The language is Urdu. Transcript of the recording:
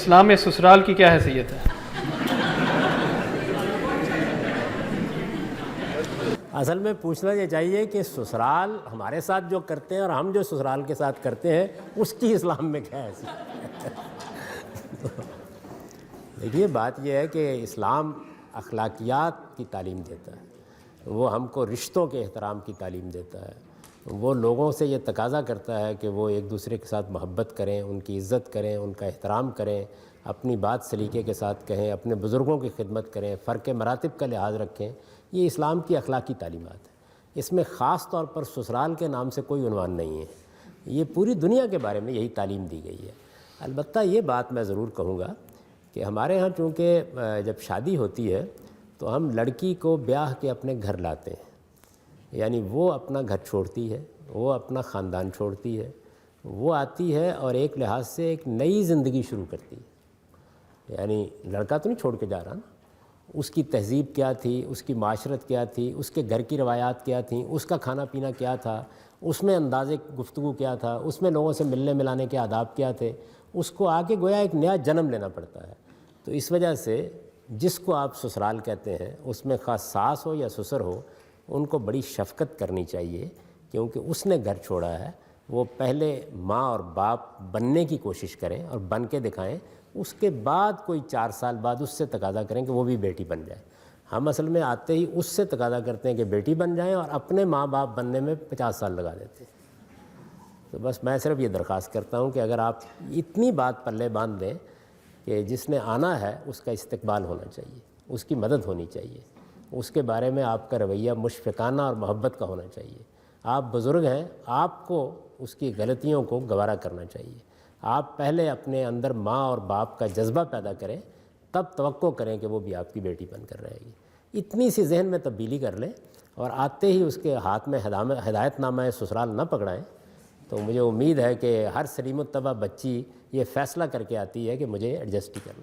اسلام میں سسرال کی کیا حیثیت ہے؟ اصل میں پوچھنا یہ چاہیے کہ سسرال ہمارے ساتھ جو کرتے ہیں اور ہم جو سسرال کے ساتھ کرتے ہیں اس کی اسلام میں کیا حیثیت ہے؟ دیکھیے بات یہ ہے کہ اسلام اخلاقیات کی تعلیم دیتا ہے، وہ ہم کو رشتوں کے احترام کی تعلیم دیتا ہے، وہ لوگوں سے یہ تقاضا کرتا ہے کہ وہ ایک دوسرے کے ساتھ محبت کریں، ان کی عزت کریں، ان کا احترام کریں، اپنی بات سلیقے کے ساتھ کہیں، اپنے بزرگوں کی خدمت کریں، فرق مراتب کا لحاظ رکھیں۔ یہ اسلام کی اخلاقی تعلیمات ہے، اس میں خاص طور پر سسرال کے نام سے کوئی عنوان نہیں ہے، یہ پوری دنیا کے بارے میں یہی تعلیم دی گئی ہے۔ البتہ یہ بات میں ضرور کہوں گا کہ ہمارے ہاں چونکہ جب شادی ہوتی ہے تو ہم لڑکی کو بیاہ کے اپنے گھر لاتے ہیں، یعنی وہ اپنا گھر چھوڑتی ہے، وہ اپنا خاندان چھوڑتی ہے، وہ آتی ہے اور ایک لحاظ سے ایک نئی زندگی شروع کرتی ہے۔ یعنی لڑکا تو نہیں چھوڑ کے جا رہا نا، اس کی تہذیب کیا تھی، اس کی معاشرت کیا تھی، اس کے گھر کی روایات کیا تھیں، اس کا کھانا پینا کیا تھا، اس میں انداز گفتگو کیا تھا، اس میں لوگوں سے ملنے ملانے کے آداب کیا تھے، اس کو آگے گویا ایک نیا جنم لینا پڑتا ہے۔ تو اس وجہ سے جس کو آپ سسرال کہتے ہیں اس میں خاص ساس ہو یا سسر ہو، ان کو بڑی شفقت کرنی چاہیے، کیونکہ اس نے گھر چھوڑا ہے، وہ پہلے ماں اور باپ بننے کی کوشش کریں اور بن کے دکھائیں، اس کے بعد کوئی 4 سال بعد اس سے تقاضا کریں کہ وہ بھی بیٹی بن جائے۔ ہم اصل میں آتے ہی اس سے تقاضا کرتے ہیں کہ بیٹی بن جائیں اور اپنے ماں باپ بننے میں 50 سال لگا دیتے ہیں۔ تو بس میں صرف یہ درخواست کرتا ہوں کہ اگر آپ اتنی بات پلے باندھ دیں کہ جس نے آنا ہے اس کا استقبال ہونا چاہیے، اس کی مدد ہونی چاہیے، اس کے بارے میں آپ کا رویہ مشفقانہ اور محبت کا ہونا چاہیے۔ آپ بزرگ ہیں، آپ کو اس کی غلطیوں کو گوارا کرنا چاہیے۔ آپ پہلے اپنے اندر ماں اور باپ کا جذبہ پیدا کریں، تب توقع کریں کہ وہ بھی آپ کی بیٹی بن کر رہے گی۔ اتنی سی ذہن میں تبدیلی کر لیں اور آتے ہی اس کے ہاتھ میں ہدایت نامہ سسرال نہ پکڑائیں، تو مجھے امید ہے کہ ہر سلیم الطبع بچی یہ فیصلہ کر کے آتی ہے کہ مجھے ایڈجسٹ ہی کرنا۔